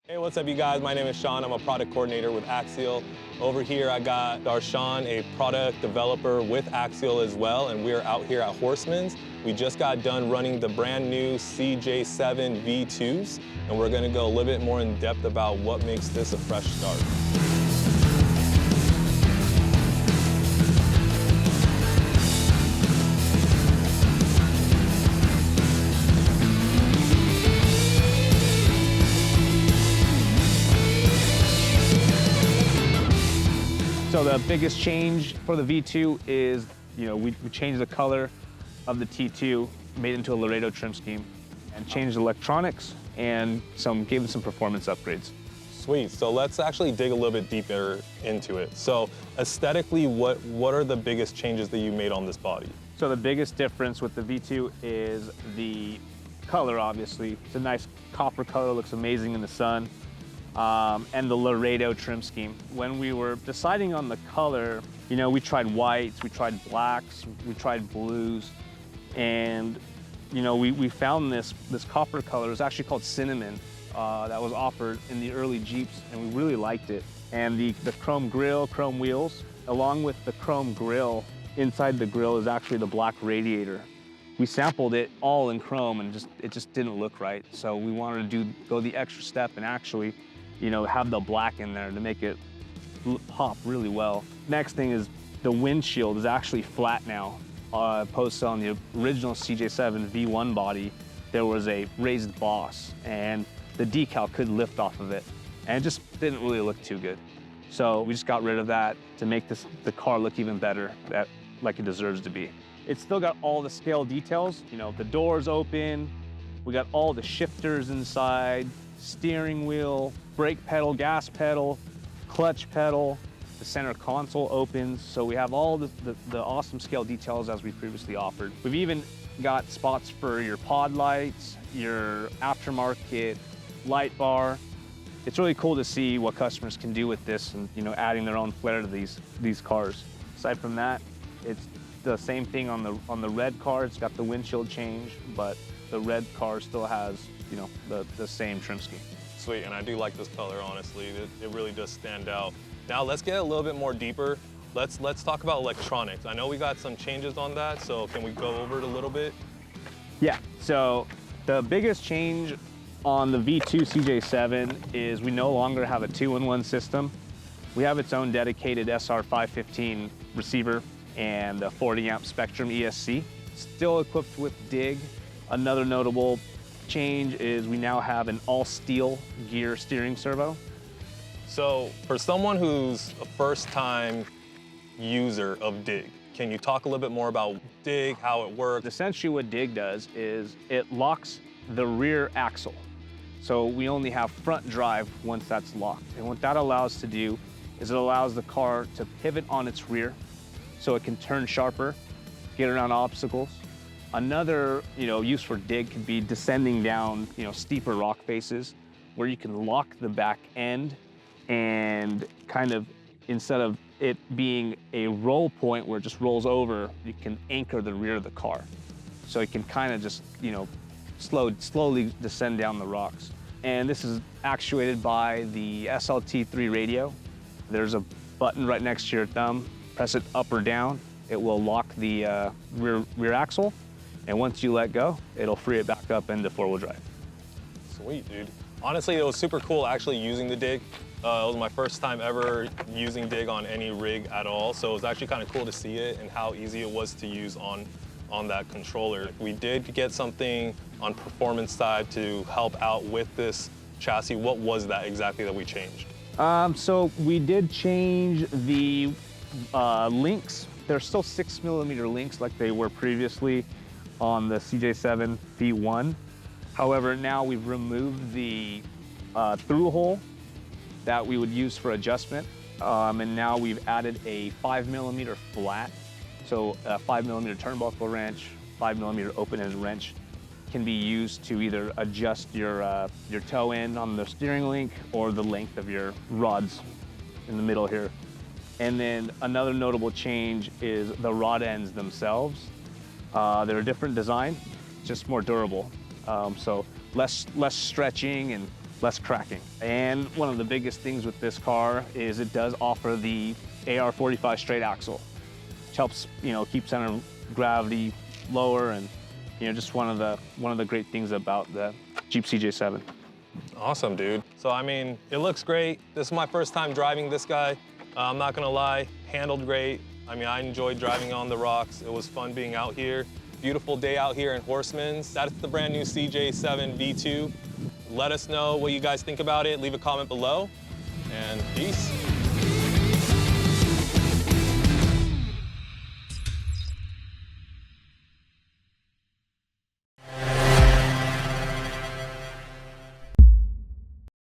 Hey, what's up, you guys? My name is Sean. I'm a product coordinator with Axial. Over here, I got Darshan, a product developer with Axial as well, and we're out here at Horseman's. We just got done running the brand new CJ-7 V2s, and we're gonna go a little bit more in depth about what makes this a fresh start. So the biggest change for the V2 is, we changed the color of the T2, made it into a LAREDO trim scheme, and changed electronics and gave it some performance upgrades. Sweet, so let's actually dig a little bit deeper into it. So aesthetically, what are the biggest changes that you made on this body? So the biggest difference with the V2 is the color, obviously. It's a nice copper color, looks amazing in the sun. And the LAREDO trim scheme. When we were deciding on the color, we tried whites, we tried blacks, we tried blues, and we found this copper color. It was actually called cinnamon, that was offered in the early Jeeps, and we really liked it. And the chrome grille, chrome wheels, along with the chrome grille, inside the grille is actually the black radiator. We sampled it all in chrome, and it just didn't look right. So we wanted to go the extra step and actually have the black in there to make it pop really well. Next thing is the windshield is actually flat now. Opposed to on the original CJ-7 V1 body, there was a raised boss, and the decal could lift off of it, and it just didn't really look too good. So we just got rid of that to make the car look even better, like it deserves to be. It's still got all the scale details. The doors open, we got all the shifters inside, steering wheel, brake pedal, gas pedal, clutch pedal, the center console opens. So we have all the awesome scale details as we previously offered. We've even got spots for your pod lights, your aftermarket light bar. It's really cool to see what customers can do with this and adding their own flair to these cars. Aside from that, it's the same thing on the red car. It's got the windshield change, but the red car still has the same trim scheme. Sweet, and I do like this color, honestly. It really does stand out. Now let's get a little bit more deeper. Let's talk about electronics. I know we got some changes on that, so can we go over it a little bit? Yeah, so the biggest change on the V2 CJ-7 is we no longer have a 2-in-1 system. We have its own dedicated SR515 receiver and a 40 amp Spectrum ESC. Still equipped with DIG. Another notable change is we now have an all-steel gear steering servo. So for someone who's a first-time user of DIG, can you talk a little bit more about DIG, how it works? Essentially what DIG does is it locks the rear axle. So we only have front drive once that's locked. And what that allows to do is it allows the car to pivot on its rear so it can turn sharper, get around obstacles. Another use for DIG could be descending down steeper rock faces where you can lock the back end, and instead of it being a roll point where it just rolls over, you can anchor the rear of the car. So it can just slowly descend down the rocks. And this is actuated by the SCX10 radio. There's a button right next to your thumb. Press it up or down. It will lock the rear axle. And once you let go, it'll free it back up into 4-wheel drive. Sweet, dude. Honestly, it was super cool actually using the DIG. It was my first time ever using DIG on any rig at all. So it was actually kind of cool to see it and how easy it was to use on that controller. We did get something on performance side to help out with this chassis. What was that exactly that we changed? So we did change the links. They're still 6mm links like they were previously on the CJ-7 V1. However, now we've removed the through hole that we would use for adjustment. And now we've added a 5mm flat. So a 5mm turnbuckle wrench, 5mm open end wrench can be used to either adjust your toe end on the steering link or the length of your rods in the middle here. And then another notable change is the rod ends themselves. They're a different design, just more durable. So less stretching and less cracking. And one of the biggest things with this car is it does offer the AR45 straight axle, which helps, you know, keep center of gravity lower, and, you know, just one of the great things about the Jeep CJ-7. Awesome, dude. So, I mean, it looks great. This is my first time driving this guy. I'm not gonna lie, handled great. I mean, I enjoyed driving on the rocks. It was fun being out here. Beautiful day out here in Horseman's. That's the brand new CJ-7 V2. Let us know what you guys think about it. Leave a comment below, and peace.